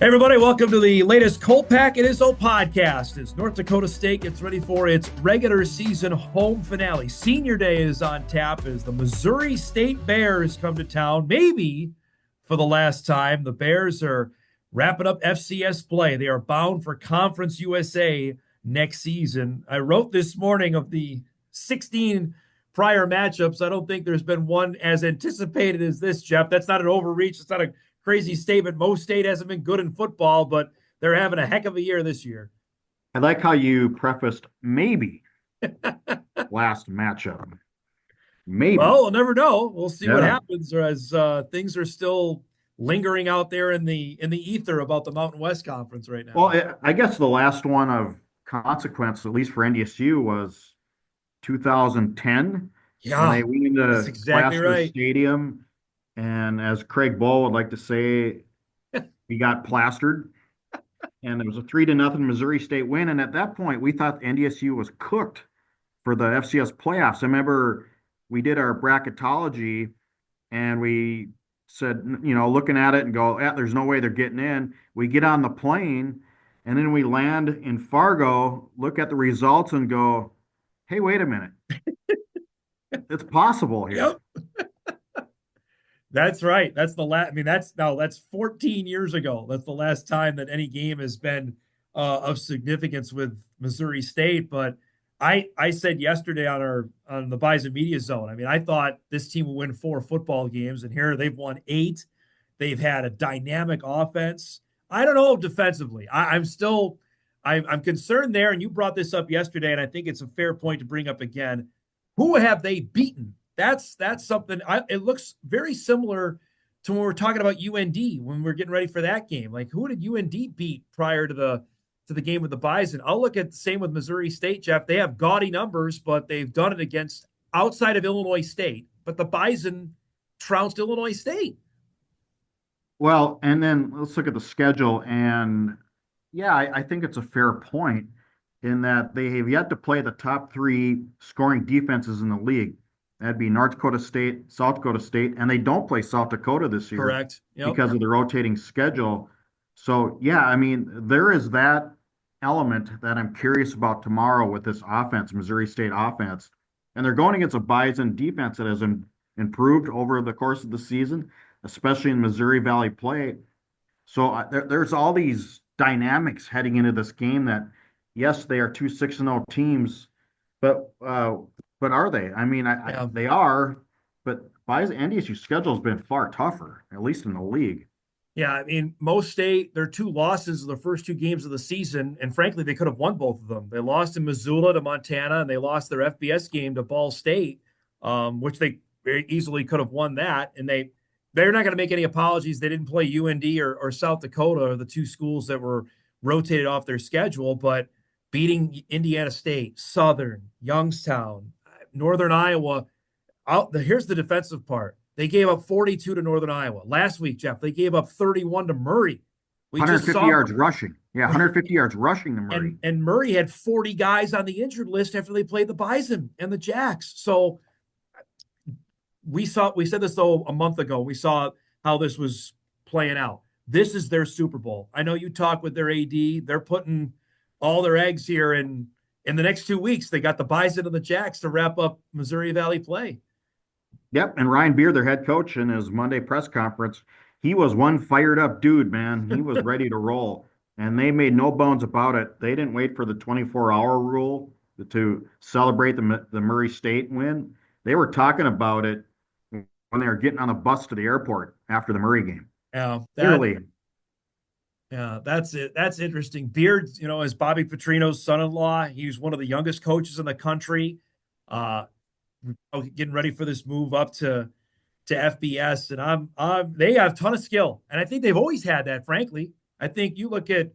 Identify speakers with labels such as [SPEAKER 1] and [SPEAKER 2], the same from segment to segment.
[SPEAKER 1] Hey everybody, welcome to the latest Colpack It Is O podcast. As North Dakota State gets ready for its regular season home finale. Senior Day is on tap as the Missouri State Bears come to town, maybe for the last time. The Bears are wrapping up FCS play. They are bound for Conference USA next season. I wrote this morning of the 16 prior matchups. I don't think there's been one as anticipated as this, Jeff. That's not an overreach. It's not a crazy statement. Most State hasn't been good in football, but they're having a heck of a year this year.
[SPEAKER 2] I like how you prefaced maybe last matchup. Maybe.
[SPEAKER 1] Well, we'll never know. We'll see what
[SPEAKER 2] Yeah.
[SPEAKER 1] happens as things are still lingering out there in the ether about the Mountain West Conference right now.
[SPEAKER 2] Well, I guess the last one of consequence, at least for NDSU, was 2010 when
[SPEAKER 1] Yeah,
[SPEAKER 2] they went
[SPEAKER 1] that's
[SPEAKER 2] into
[SPEAKER 1] exactly
[SPEAKER 2] Plaster
[SPEAKER 1] right.
[SPEAKER 2] Stadium. And as Craig Bowl would like to say, he got plastered. And it was a 3-0 Missouri State win. And at that point, we thought NDSU was cooked for the FCS playoffs. I remember we did our bracketology and we said, looking at it and go, yeah, there's no way they're getting in. We get on the plane and then we land in Fargo, look at the results and go, hey, wait a minute. It's possible here.
[SPEAKER 1] Yep. That's right. That's the last. I mean, that's 14 years ago. That's the last time that any game has been of significance with Missouri State. But I said yesterday on the Bison Media Zone. I mean, I thought this team would win 4 football games, and here they've won 8. They've had a dynamic offense. I don't know defensively. I'm concerned there, and you brought this up yesterday, and I think it's a fair point to bring up again. Who have they beaten? That's something. It looks very similar to when we're talking about UND when we're getting ready for that game. Like, who did UND beat prior to the game with the Bison? I'll look at the same with Missouri State, Jeff. They have gaudy numbers, but they've done it against outside of Illinois State. But the Bison trounced Illinois State.
[SPEAKER 2] Well, and then let's look at the schedule. And yeah, I think it's a fair point in that they have yet to play the top 3 scoring defenses in the league. That'd be North Dakota State, South Dakota State, and they don't play South Dakota this year.
[SPEAKER 1] Correct. Yep.
[SPEAKER 2] Because of the rotating schedule. So, yeah, I mean, there is that element that I'm curious about tomorrow with this offense, Missouri State offense. And they're going against a Bison defense that has improved over the course of the season, especially in Missouri Valley play. So there's all these dynamics heading into this game that, yes, they are 2 6-0 teams, but are they? I mean, they are, but NDSU's schedule has been far tougher, at least in the league.
[SPEAKER 1] Yeah, I mean, most State, their 2 losses of the first 2 games of the season, and frankly, they could have won both of them. They lost in Missoula to Montana, and they lost their FBS game to Ball State, which they very easily could have won that. And they're not going to make any apologies. They didn't play UND or South Dakota, or the 2 schools that were rotated off their schedule, but beating Indiana State, Southern, Youngstown, Northern Iowa. Here's the defensive part. They gave up 42 to Northern Iowa. Last week, Jeff, they gave up 31 to Murray.
[SPEAKER 2] 150 yards rushing. Yeah, 150 yards rushing to Murray.
[SPEAKER 1] And Murray had 40 guys on the injured list after they played the Bison and the Jacks. So we said this, though, a month ago. We saw how this was playing out. This is their Super Bowl. I know you talk with their AD. They're putting all their eggs here in the next 2 weeks. They got the Bison and the Jacks to wrap up Missouri Valley play.
[SPEAKER 2] Yep, and Ryan Beer, their head coach, in his Monday press conference, he was one fired up dude, man. He was ready to roll, and they made no bones about it. They didn't wait for the 24-hour rule to celebrate the Murray State win. They were talking about it when they were getting on the bus to the airport after the Murray game.
[SPEAKER 1] Yeah,
[SPEAKER 2] Clearly.
[SPEAKER 1] Yeah, that's it. That's interesting. Beard, is Bobby Petrino's son-in-law. He's one of the youngest coaches in the country. Getting ready for this move up to FBS, and they have a ton of skill, and I think they've always had that. Frankly, I think you look at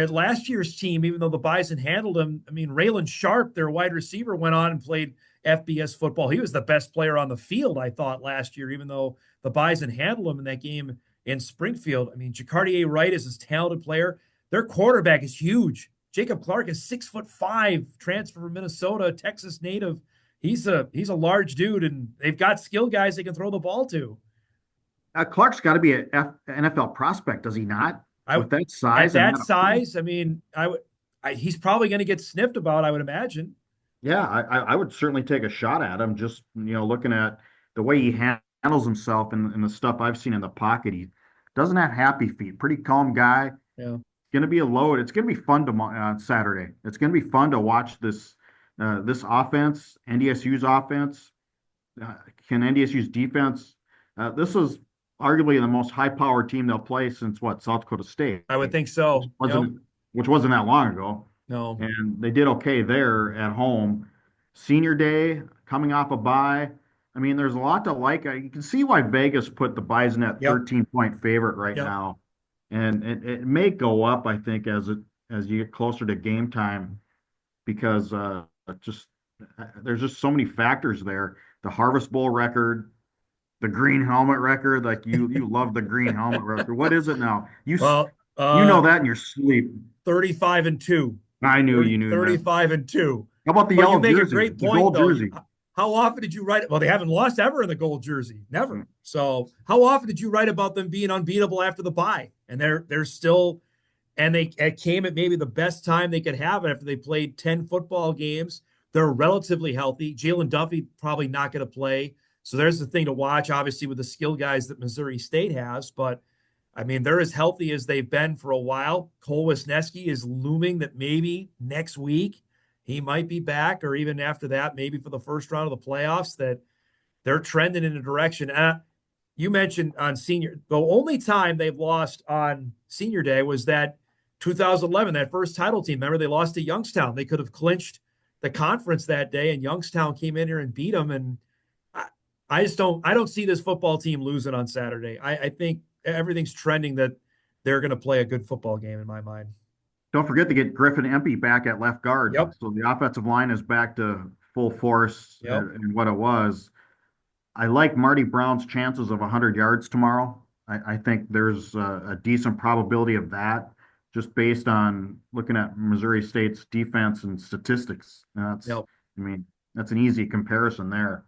[SPEAKER 1] last year's team, even though the Bison handled them. I mean, Raylan Sharp, their wide receiver, went on and played FBS football. He was the best player on the field, I thought, last year, even though the Bison handled him in that game in Springfield. I mean, Jacardier Wright is a talented player. Their quarterback is huge. Jacob Clark is 6'5", transfer from Minnesota, Texas native. He's a large dude, and they've got skill guys they can throw the ball to.
[SPEAKER 2] Clark's got to be an NFL prospect, does he not?
[SPEAKER 1] I
[SPEAKER 2] with that
[SPEAKER 1] at
[SPEAKER 2] size and
[SPEAKER 1] that
[SPEAKER 2] that arm,
[SPEAKER 1] size, I mean, he's probably going to get sniffed about, I would imagine.
[SPEAKER 2] yeah, I would certainly take a shot at him. Just looking at the way he handles himself and the stuff I've seen in the pocket, he doesn't have happy feet. Pretty calm guy.
[SPEAKER 1] Yeah.
[SPEAKER 2] Going to be a load. It's going to be fun tomorrow Saturday. It's going to be fun to watch this offense, NDSU's offense. Uh, can NDSU's defense? This was arguably the most high-powered team they'll play since what South Dakota State,
[SPEAKER 1] I would think
[SPEAKER 2] which
[SPEAKER 1] so. Yep.
[SPEAKER 2] wasn't which wasn't that long ago,
[SPEAKER 1] No.
[SPEAKER 2] and they did okay there at home. Senior day, coming off a bye. I mean, there's a lot to like. You can see why Vegas put the Bison at
[SPEAKER 1] Yep.
[SPEAKER 2] 13-point favorite right
[SPEAKER 1] Yep.
[SPEAKER 2] now, and it may go up. I think as you get closer to game time because just there's just so many factors there. The Harvest Bowl record, the green helmet record, like you love the green helmet record. What is it now?
[SPEAKER 1] Well,
[SPEAKER 2] You know that in your sleep.
[SPEAKER 1] 35 and 2.
[SPEAKER 2] I knew you knew that.
[SPEAKER 1] 35 and 2.
[SPEAKER 2] How about the
[SPEAKER 1] But you
[SPEAKER 2] yellow
[SPEAKER 1] make a
[SPEAKER 2] jersey,
[SPEAKER 1] great
[SPEAKER 2] the
[SPEAKER 1] point,
[SPEAKER 2] gold
[SPEAKER 1] though.
[SPEAKER 2] jersey?
[SPEAKER 1] How often did you write? Well, they haven't lost ever in the gold jersey, never.
[SPEAKER 2] Mm.
[SPEAKER 1] So, how often did you write about them being unbeatable after the bye? And they're still, and they it came at maybe the best time they could have it after they played 10 football games. They're relatively healthy. Jalen Duffy probably not going to play. So there's the thing to watch, obviously, with the skill guys that Missouri State has. But I mean, they're as healthy as they've been for a while. Cole Wisniewski is looming that maybe next week he might be back, or even after that, maybe for the first round of the playoffs, that they're trending in a direction. You mentioned on senior, the only time they've lost on senior day was that 2011, that first title team. Remember, they lost to Youngstown. They could have clinched the conference that day, and Youngstown came in here and beat them. And I, I don't see this football team losing on Saturday. I think everything's trending that they're going to play a good football game in my mind.
[SPEAKER 2] Don't forget to get Griffin Empey back at left guard.
[SPEAKER 1] Yep.
[SPEAKER 2] So the offensive line is back to full force
[SPEAKER 1] Yep.
[SPEAKER 2] and what it was. I like Marty Brown's chances of 100 yards tomorrow. I think there's a decent probability of that just based on looking at Missouri State's defense and statistics.
[SPEAKER 1] Yep.
[SPEAKER 2] I mean, that's an easy comparison there.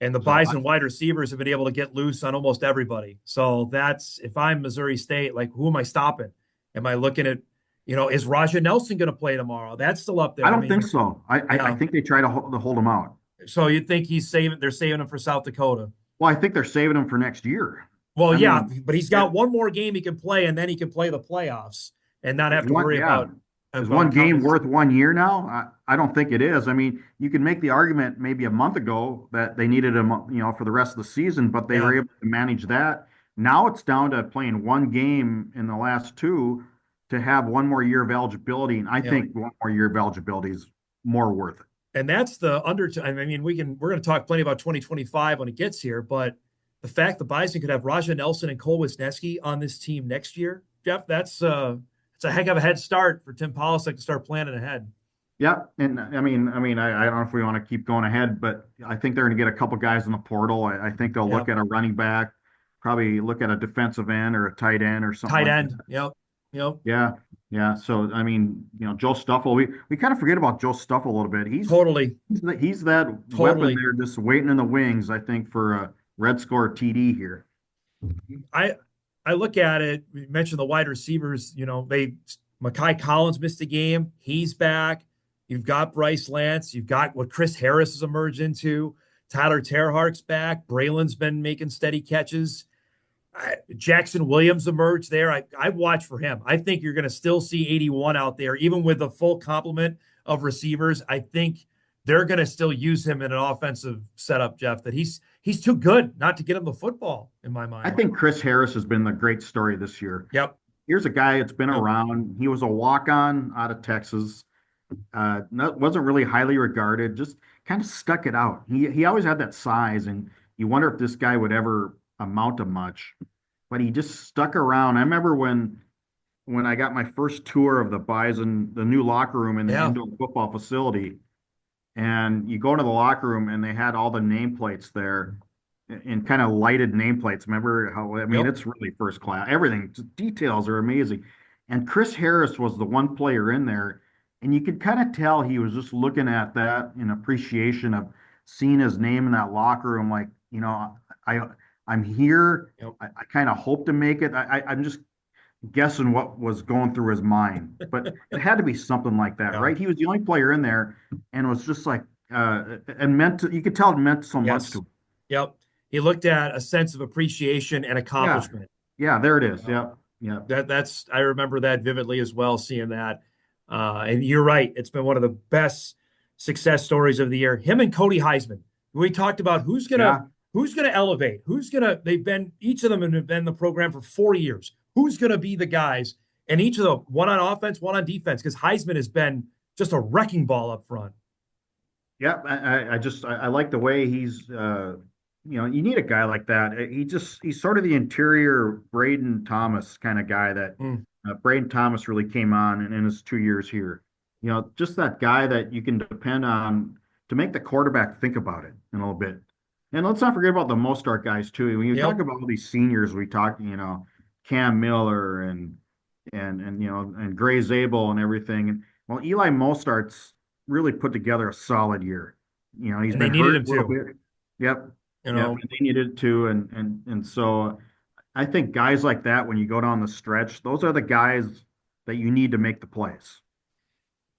[SPEAKER 1] And the
[SPEAKER 2] So,
[SPEAKER 1] Bison wide receivers have been able to get loose on almost everybody. So that's, if I'm Missouri State, like, who am I stopping? Am I looking at, is Raja Nelson going to play tomorrow? That's still up there.
[SPEAKER 2] I
[SPEAKER 1] I
[SPEAKER 2] don't think
[SPEAKER 1] mean,
[SPEAKER 2] so. I
[SPEAKER 1] yeah.
[SPEAKER 2] think they try to hold him out.
[SPEAKER 1] So you think they're saving him for South Dakota?
[SPEAKER 2] Well, I think they're saving him for next year.
[SPEAKER 1] Well,
[SPEAKER 2] I
[SPEAKER 1] yeah,
[SPEAKER 2] mean,
[SPEAKER 1] but he's got one more game he can play, and then he can play the playoffs and not
[SPEAKER 2] is
[SPEAKER 1] have to
[SPEAKER 2] one,
[SPEAKER 1] worry
[SPEAKER 2] yeah.
[SPEAKER 1] about
[SPEAKER 2] Is one game
[SPEAKER 1] compensation.
[SPEAKER 2] worth 1 year now? I don't think it is. I mean, you can make the argument maybe a month ago that they needed him, for the rest of the season, but they
[SPEAKER 1] Yeah,
[SPEAKER 2] were able to manage that. Now it's down to playing one game in the last two to have one more year of eligibility, and I
[SPEAKER 1] yeah.
[SPEAKER 2] think one more year of eligibility is more worth it.
[SPEAKER 1] And that's the under. I mean, we're going to talk plenty about 2025 when it gets here, but the fact the Bison could have Raja Nelson and Cole Wisniewski on this team next year, Jeff, it's a heck of a head start for Tim Polasek to start planning ahead.
[SPEAKER 2] Yeah, and I don't know if we want to keep going ahead, but I think they're going to get a couple guys in the portal. I think they'll
[SPEAKER 1] Yeah,
[SPEAKER 2] look at a running back, probably look at a defensive end or a tight end or something
[SPEAKER 1] tight
[SPEAKER 2] like
[SPEAKER 1] end.
[SPEAKER 2] that.
[SPEAKER 1] Yep, yep,
[SPEAKER 2] Yeah, yeah. So I mean, Joe Stuffle. We kind of forget about Joe Stuffle a little bit.
[SPEAKER 1] totally,
[SPEAKER 2] He's that weapon
[SPEAKER 1] totally.
[SPEAKER 2] there, just waiting in the wings. I think for a red score TD here.
[SPEAKER 1] I I look at it. We mentioned the wide receivers. They Makai Collins missed a game. He's back. You've got Bryce Lance. You've got what Chris Harris has emerged into. Tyler Terhart's back. Braylon's been making steady catches. Jackson Williams emerged there. I watch for him. I think you're going to still see 81 out there, even with the full complement of receivers. I think they're going to still use him in an offensive setup, Jeff. That he's too good not to get him the football in my
[SPEAKER 2] I
[SPEAKER 1] mind.
[SPEAKER 2] think Chris Harris has been the great story this year.
[SPEAKER 1] Yep.
[SPEAKER 2] Here's a guy that's been
[SPEAKER 1] Yep.
[SPEAKER 2] around. He was a walk-on out of Texas. Wasn't really highly regarded. Just kind of stuck it out. He always had that size, and you wonder if this guy would ever amount to much. But he just stuck around. I remember when I got my first tour of the Bison, the new locker room in the
[SPEAKER 1] Yeah.
[SPEAKER 2] indoor football facility, and you go into the locker room and they had all the nameplates there in kind of lighted nameplates. Remember how, I mean,
[SPEAKER 1] Yep.
[SPEAKER 2] it's really first class. Everything, details are amazing. And Chris Harris was the one player in there, and you could kind of tell he was just looking at that in appreciation of seeing his name in that locker room. Like, I, I'm here.
[SPEAKER 1] Yep.
[SPEAKER 2] I kind of hope to make it. I'm just guessing what was going through his mind. But it had to be something like that,
[SPEAKER 1] Yeah.
[SPEAKER 2] right? He was the only player in there, and it was just like and you could tell it meant so much to
[SPEAKER 1] Yes.
[SPEAKER 2] him.
[SPEAKER 1] Yep. He looked at a sense of appreciation and
[SPEAKER 2] Yeah,
[SPEAKER 1] accomplishment.
[SPEAKER 2] yeah, there it is.
[SPEAKER 1] Uh,
[SPEAKER 2] Yep, yep.
[SPEAKER 1] that's I remember that vividly as well, seeing that. And you're right, it's been one of the best success stories of the year. Him and Cody Heisman. We talked about
[SPEAKER 2] Yeah.
[SPEAKER 1] who's gonna elevate, who's gonna they've been each of them have been in the program for 4 years. Who's gonna be the guys? And each of them, one on offense, one on defense, because Heisman has been just a wrecking ball up front.
[SPEAKER 2] Yeah, I like the way he's you need a guy like that. He's sort of the interior Braden Thomas kind of guy that
[SPEAKER 1] Mm.
[SPEAKER 2] Braden Thomas really came on in his 2 years here. Just that guy that you can depend on to make the quarterback think about it in a little bit. And let's not forget about the Mostart guys too. When you talk
[SPEAKER 1] Yep.
[SPEAKER 2] about all these seniors, we talk, Cam Miller and and Gray Zabel and everything. And well, Eli Mostart's really put together a solid year. He's
[SPEAKER 1] And they
[SPEAKER 2] been
[SPEAKER 1] needed
[SPEAKER 2] hurt
[SPEAKER 1] him
[SPEAKER 2] a little
[SPEAKER 1] to,
[SPEAKER 2] bit. Yep,
[SPEAKER 1] you
[SPEAKER 2] yep,
[SPEAKER 1] know.
[SPEAKER 2] and they needed to, and so I think guys like that, when you go down the stretch, those are the guys that you need to make the plays.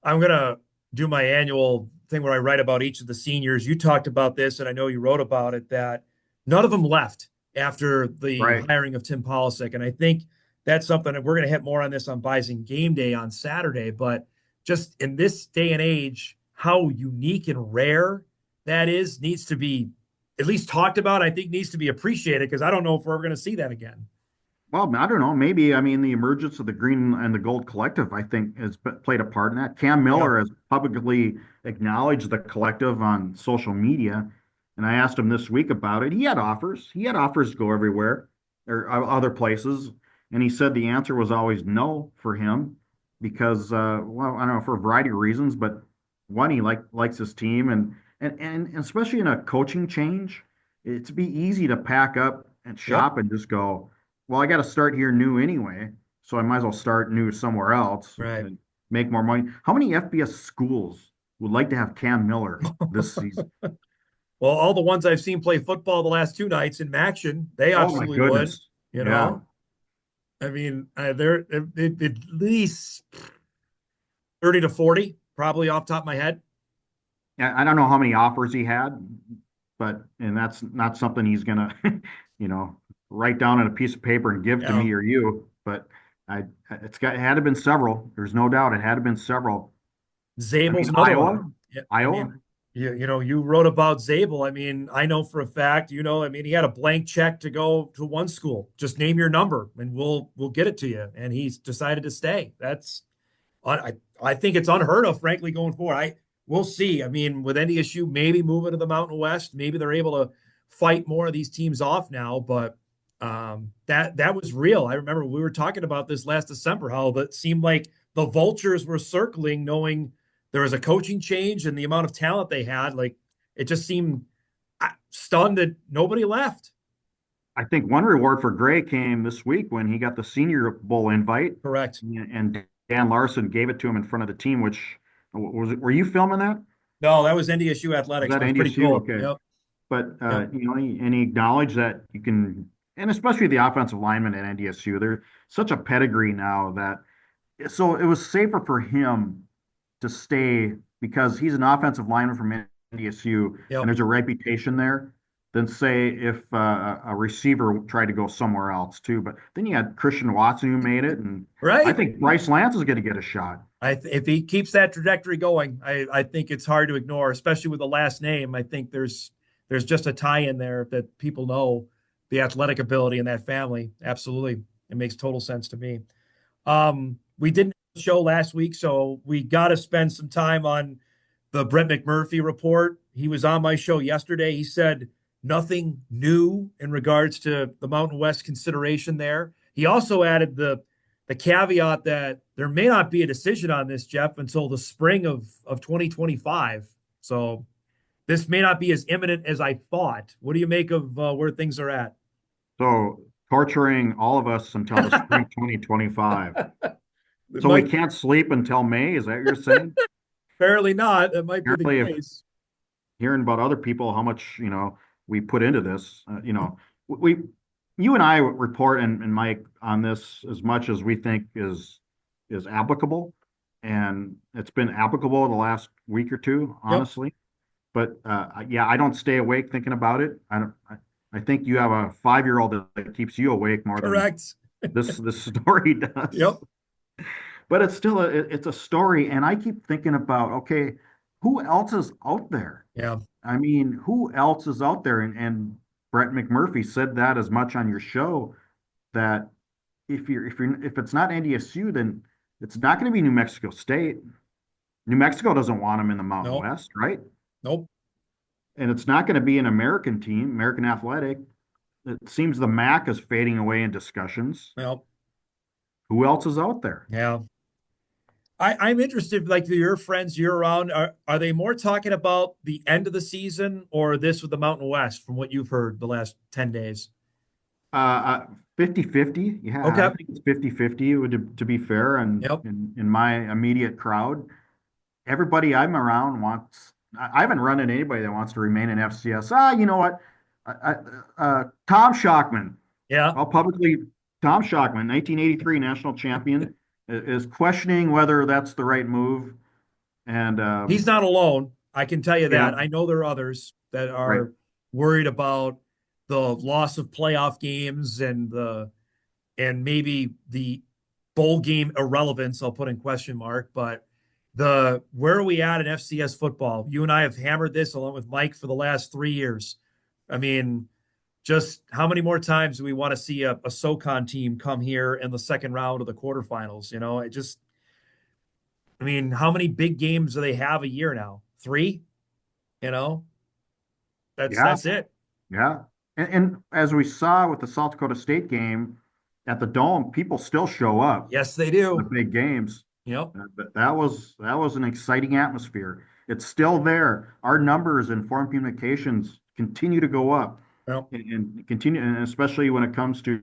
[SPEAKER 1] I'm gonna do my annual thing where I write about each of the seniors. You talked about this, and I know you wrote about it, that none of them left after the
[SPEAKER 2] Right.
[SPEAKER 1] hiring of Tim Polisic. And I think that's something that we're gonna hit more on this on Bison game day on Saturday. But just in this day and age, how unique and rare that is needs to be at least talked about. I think needs to be appreciated because I don't know if we're ever gonna see that again.
[SPEAKER 2] Well, I don't know. Maybe, I mean, the emergence of the Green and the Gold Collective, I think, has played a part in that. Cam
[SPEAKER 1] Yeah.
[SPEAKER 2] Miller has publicly acknowledged the collective on social media, and I asked him this week about it. He had offers. He had offers to go everywhere or other places, and he said the answer was always no for him because, well, I don't know, for a variety of reasons, but one, he likes his team, and especially in a coaching change, it's be easy to pack up and
[SPEAKER 1] Yep.
[SPEAKER 2] shop and just go, well, I got to start here new anyway, so I might as well start new somewhere else
[SPEAKER 1] Right.
[SPEAKER 2] and make more money. How many FBS schools would like to have Cam Miller this season?
[SPEAKER 1] Well, all the ones I've seen play football the last two nights in Maction, they
[SPEAKER 2] Oh my
[SPEAKER 1] absolutely would.
[SPEAKER 2] goodness.
[SPEAKER 1] You
[SPEAKER 2] Yeah.
[SPEAKER 1] know, I mean, they're at least 30 to 40, probably off the top of my head.
[SPEAKER 2] I don't know how many offers he had, and that's not something he's gonna, you know, write down on a piece of paper and give to
[SPEAKER 1] Yeah.
[SPEAKER 2] me or you. But it had to been several. There's no doubt it had to been several. I
[SPEAKER 1] Zabel's
[SPEAKER 2] mean,
[SPEAKER 1] another one.
[SPEAKER 2] Iowa,
[SPEAKER 1] Yeah. I
[SPEAKER 2] Iowa.
[SPEAKER 1] mean, you wrote about Zabel. I mean, I know for a fact, I mean, he had a blank check to go to one school. Just name your number and we'll get it to you. And he's decided to stay. I think it's unheard of, frankly, going forward. We'll see. I mean, with NDSU maybe moving to the Mountain West, maybe they're able to fight more of these teams off now. But that was real. I remember we were talking about this last December, how that seemed like the vultures were circling, knowing there was a coaching change and the amount of talent they had. Like it just seemed stunned that nobody left.
[SPEAKER 2] I think one reward for Gray came this week when he got the Senior Bowl invite,
[SPEAKER 1] Correct.
[SPEAKER 2] and Dan Larson gave it to him in front of the team. Which was it? Were you filming that?
[SPEAKER 1] No, that was NDSU
[SPEAKER 2] Was
[SPEAKER 1] athletics,
[SPEAKER 2] that
[SPEAKER 1] but it's pretty
[SPEAKER 2] NDSU?
[SPEAKER 1] cool.
[SPEAKER 2] Okay,
[SPEAKER 1] Yep.
[SPEAKER 2] but
[SPEAKER 1] Yep.
[SPEAKER 2] he acknowledged that you can, and especially the offensive linemen at NDSU, they're such a pedigree now that so it was safer for him to stay because he's an offensive lineman from NDSU, and
[SPEAKER 1] Yep.
[SPEAKER 2] there's a reputation there, than say if a receiver tried to go somewhere else too. But then you had Christian Watson who made it, and I
[SPEAKER 1] Right.
[SPEAKER 2] think Bryce Lance is going to get a shot.
[SPEAKER 1] If he keeps that trajectory going, I think it's hard to ignore, especially with the last name. I think there's just a tie in there that people know the athletic ability in that family. Absolutely, it makes total sense to me. We didn't have a show last week, so we got to spend some time on the Brett McMurphy report. He was on my show yesterday. He said nothing new in regards to the Mountain West consideration there. He also added the caveat that there may not be a decision on this, Jeff, until the spring of 2025. So this may not be as imminent as I thought. What do you make of where things are at?
[SPEAKER 2] So torturing all of us until the spring 2025.
[SPEAKER 1] It
[SPEAKER 2] So we
[SPEAKER 1] might
[SPEAKER 2] can't sleep until May. Is that what you're saying?
[SPEAKER 1] Apparently not. That might be the
[SPEAKER 2] Apparently, if
[SPEAKER 1] case.
[SPEAKER 2] hearing about other people, how much we put into this, we you and I report and Mike on this as much as we think is applicable, and it's been applicable the last week or two,
[SPEAKER 1] Yep.
[SPEAKER 2] honestly. But yeah, I don't stay awake thinking about it. I think you have a 5-year-old that keeps you awake more than
[SPEAKER 1] Correct.
[SPEAKER 2] this story does.
[SPEAKER 1] Yep.
[SPEAKER 2] But it's still it's a story, and I keep thinking about, okay, who else is out there?
[SPEAKER 1] Yeah.
[SPEAKER 2] I mean, who else is out there? And Brett McMurphy said that as much on your show, that if it's not NDSU, then it's not going to be New Mexico State. New Mexico doesn't want him in the Mountain
[SPEAKER 1] Nope.
[SPEAKER 2] West, right?
[SPEAKER 1] Nope.
[SPEAKER 2] And it's not going to be an American team, American Athletic. It seems the MAC is fading away in discussions.
[SPEAKER 1] Nope.
[SPEAKER 2] Who else is out there?
[SPEAKER 1] Yeah. I'm interested, like your friends year round, are they more talking about the end of the season or this with the Mountain West from what you've heard the last 10 days?
[SPEAKER 2] Uh, 50-50. Yeah, I
[SPEAKER 1] Okay.
[SPEAKER 2] think it's 50-50 to be fair. And
[SPEAKER 1] Yep.
[SPEAKER 2] in my immediate crowd, everybody I'm around wants, I haven't run into anybody that wants to remain in FCS. You know what? Tom Shockman,
[SPEAKER 1] Yeah.
[SPEAKER 2] I'll publicly, Tom Shockman, 1983 national champion, is questioning whether that's the right move. And
[SPEAKER 1] He's not alone. I can tell you
[SPEAKER 2] yeah,
[SPEAKER 1] that. I know there are others that
[SPEAKER 2] right.
[SPEAKER 1] are worried about the loss of playoff games and maybe the bowl game irrelevance. I'll put in question mark, but the where are we at in FCS football? You and I have hammered this along with Mike for the last 3 years. I mean, just how many more times do we want to see a SoCon team come here in the second round of the quarterfinals? It just, I mean, how many big games do they have a year now? Three? You know, that's
[SPEAKER 2] Yeah,
[SPEAKER 1] that's it.
[SPEAKER 2] yeah. And as we saw with the South Dakota State game at the Dome, people still show up
[SPEAKER 1] Yes, they
[SPEAKER 2] for the
[SPEAKER 1] do.
[SPEAKER 2] big games.
[SPEAKER 1] Yep.
[SPEAKER 2] But that was an exciting atmosphere. It's still there. Our numbers in foreign communications continue to go up,
[SPEAKER 1] Yep.
[SPEAKER 2] and continue, and especially when it comes to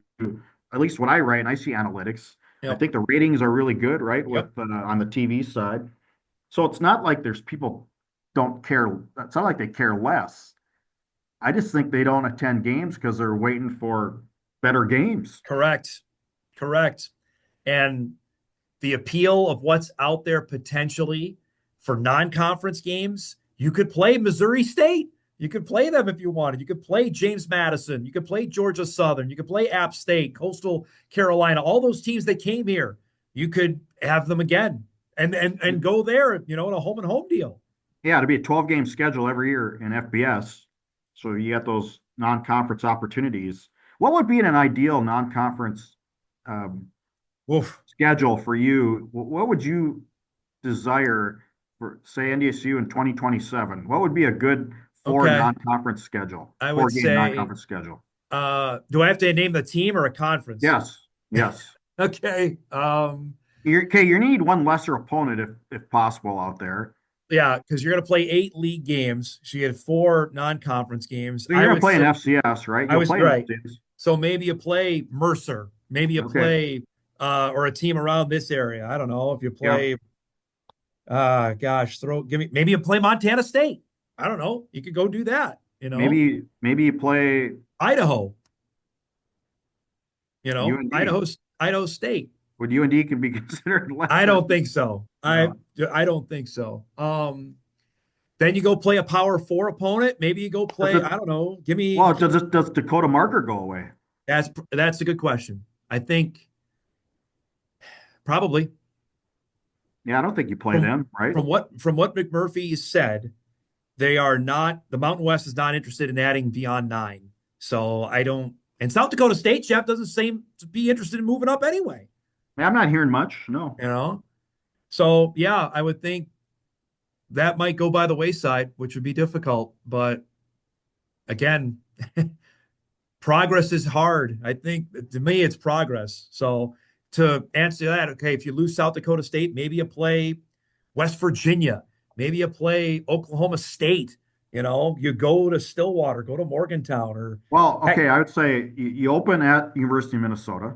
[SPEAKER 2] at least what I write and I see analytics. I
[SPEAKER 1] Yep.
[SPEAKER 2] think the ratings are really good, right, with
[SPEAKER 1] Yep.
[SPEAKER 2] on the TV side. So it's not like there's people don't care. It's not like they care less. I just think they don't attend games because they're waiting for better games.
[SPEAKER 1] Correct. Correct. And the appeal of what's out there potentially for non-conference games, you could play Missouri State. You could play them if you wanted. You could play James Madison. You could play Georgia Southern. You could play App State, Coastal Carolina, all those teams that came here. You could have them again and go there, in a home and home deal.
[SPEAKER 2] Yeah, to be a 12-game schedule every year in FBS. So you get those non-conference opportunities. What would be an ideal non-conference um,
[SPEAKER 1] Oof.
[SPEAKER 2] schedule for you? What would you desire for, say, NDSU in 2027? What would be a good four
[SPEAKER 1] Okay.
[SPEAKER 2] non-conference schedule,
[SPEAKER 1] I would
[SPEAKER 2] four-game
[SPEAKER 1] say,
[SPEAKER 2] non-conference schedule?
[SPEAKER 1] do I have to name the team or a conference?
[SPEAKER 2] Yes, yes.
[SPEAKER 1] Okay.
[SPEAKER 2] You need one lesser opponent if possible out there.
[SPEAKER 1] Yeah, because you're going to play 8 league games. So you had 4 non-conference games.
[SPEAKER 2] So you're going to play an FCS, right?
[SPEAKER 1] I
[SPEAKER 2] You'll
[SPEAKER 1] was
[SPEAKER 2] play an
[SPEAKER 1] right.
[SPEAKER 2] FCS.
[SPEAKER 1] So maybe you play Mercer. Maybe you
[SPEAKER 2] Okay.
[SPEAKER 1] play or a team around this area. I don't know if you
[SPEAKER 2] Yeah.
[SPEAKER 1] play. Gosh, give me. Maybe you play Montana State. I don't know. You could go do that.
[SPEAKER 2] Maybe you play
[SPEAKER 1] Idaho.
[SPEAKER 2] UND.
[SPEAKER 1] Idaho State.
[SPEAKER 2] Would UND can be considered
[SPEAKER 1] I
[SPEAKER 2] lesser?
[SPEAKER 1] don't think so. I
[SPEAKER 2] No.
[SPEAKER 1] I don't think so. Then you go play a Power Four opponent. Maybe you go
[SPEAKER 2] Does
[SPEAKER 1] play.
[SPEAKER 2] it,
[SPEAKER 1] I don't know. Give me.
[SPEAKER 2] well, does Dakota Marker go away?
[SPEAKER 1] That's a good question. I think probably
[SPEAKER 2] Yeah, I don't think you play
[SPEAKER 1] from
[SPEAKER 2] them, right?
[SPEAKER 1] from what McMurphy said, they are not. The Mountain West is not interested in adding beyond 9. So I don't. And South Dakota State, Jeff, doesn't seem to be interested in moving up anyway.
[SPEAKER 2] Yeah, I'm not hearing much. No.
[SPEAKER 1] You know. So yeah, I would think that might go by the wayside, which would be difficult. But again, progress is hard. I think to me, it's progress. So to answer that, okay, if you lose South Dakota State, maybe you play West Virginia, maybe you play Oklahoma State. You go to Stillwater, go to Morgantown, or
[SPEAKER 2] Well,
[SPEAKER 1] heck,
[SPEAKER 2] okay, I would say you open at University of Minnesota.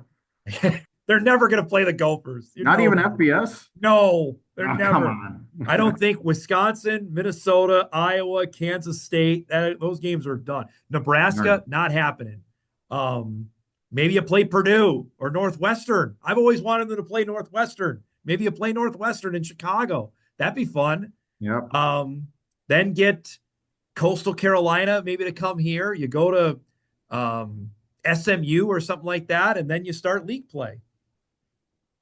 [SPEAKER 1] they're never going to play the Gophers.
[SPEAKER 2] Not even FBS.
[SPEAKER 1] No, they're
[SPEAKER 2] Oh, come
[SPEAKER 1] never.
[SPEAKER 2] on.
[SPEAKER 1] I don't think Wisconsin, Minnesota, Iowa, Kansas State, those games are done.
[SPEAKER 2] Right.
[SPEAKER 1] Nebraska, not happening. Um, Maybe you play Purdue or Northwestern. I've always wanted them to play Northwestern. Maybe you play Northwestern in Chicago. That'd be fun.
[SPEAKER 2] Yep.
[SPEAKER 1] Then get Coastal Carolina maybe to come here. You go to SMU or something like that, and then you start league play.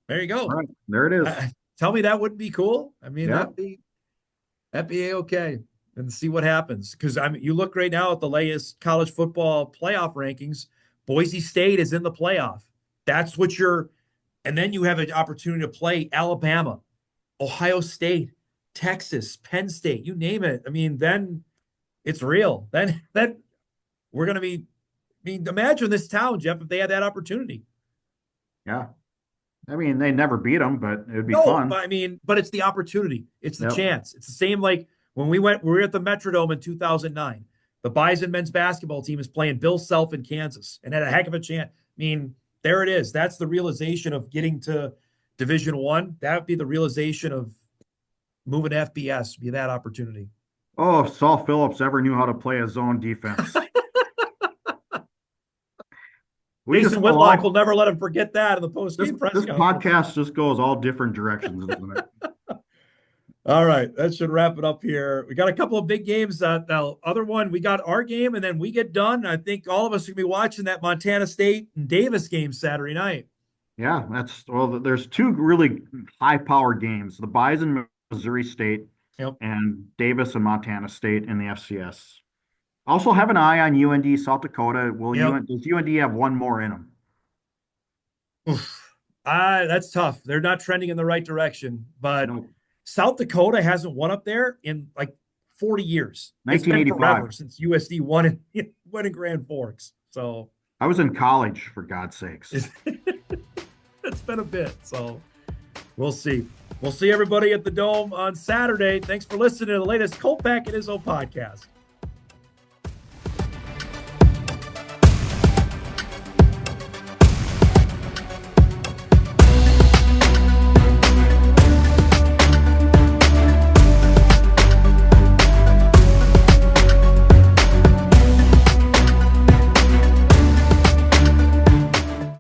[SPEAKER 1] There you go.
[SPEAKER 2] All right. There it is.
[SPEAKER 1] Tell me that wouldn't be cool. I mean,
[SPEAKER 2] Yep.
[SPEAKER 1] that'd be okay. And see what happens. Because you look right now at the latest college football playoff rankings. Boise State is in the playoff. That's what and then you have an opportunity to play Alabama, Ohio State, Texas, Penn State, you name it. I mean, then it's real. Then we're going to be, imagine this town, Jeff, if they had that opportunity.
[SPEAKER 2] Yeah. I mean, they never beat them, but it would be
[SPEAKER 1] No,
[SPEAKER 2] fun.
[SPEAKER 1] but it's the opportunity. It's the chance. It's the same like when we were at the Metrodome in 2009. The Bison men's basketball team is playing Bill Self in Kansas and had a heck of a chance. I mean, there it is. That's the realization of getting to Division I. That would be the realization of moving to FBS, be that opportunity.
[SPEAKER 2] Oh, if Saul Phillips ever knew how to play a zone defense.
[SPEAKER 1] Jason Whitlock will never let him forget that in the post-game press
[SPEAKER 2] This
[SPEAKER 1] conference.
[SPEAKER 2] podcast just goes all different directions, isn't it?
[SPEAKER 1] All right, that should wrap it up here. We got a couple of big games. Now, other one, we got our game, and then we get done. I think all of us are going to be watching that Montana State and Davis game Saturday night.
[SPEAKER 2] Yeah, there's two really high-powered games: the Bison, Missouri State, and Davis and Montana State in the FCS. Also, have an eye on UND, South Dakota. Does UND have one more in them?
[SPEAKER 1] Oof. That's tough. They're not trending in the right direction, but South Dakota hasn't won up there in like 40 years.
[SPEAKER 2] 1985.
[SPEAKER 1] It's been forever since USD won in Grand Forks. So
[SPEAKER 2] I was in college, for God's sakes.
[SPEAKER 1] It's been a bit. So we'll see. We'll see everybody at the Dome on Saturday. Thanks for listening to the latest Colt Pack and Izzo podcast.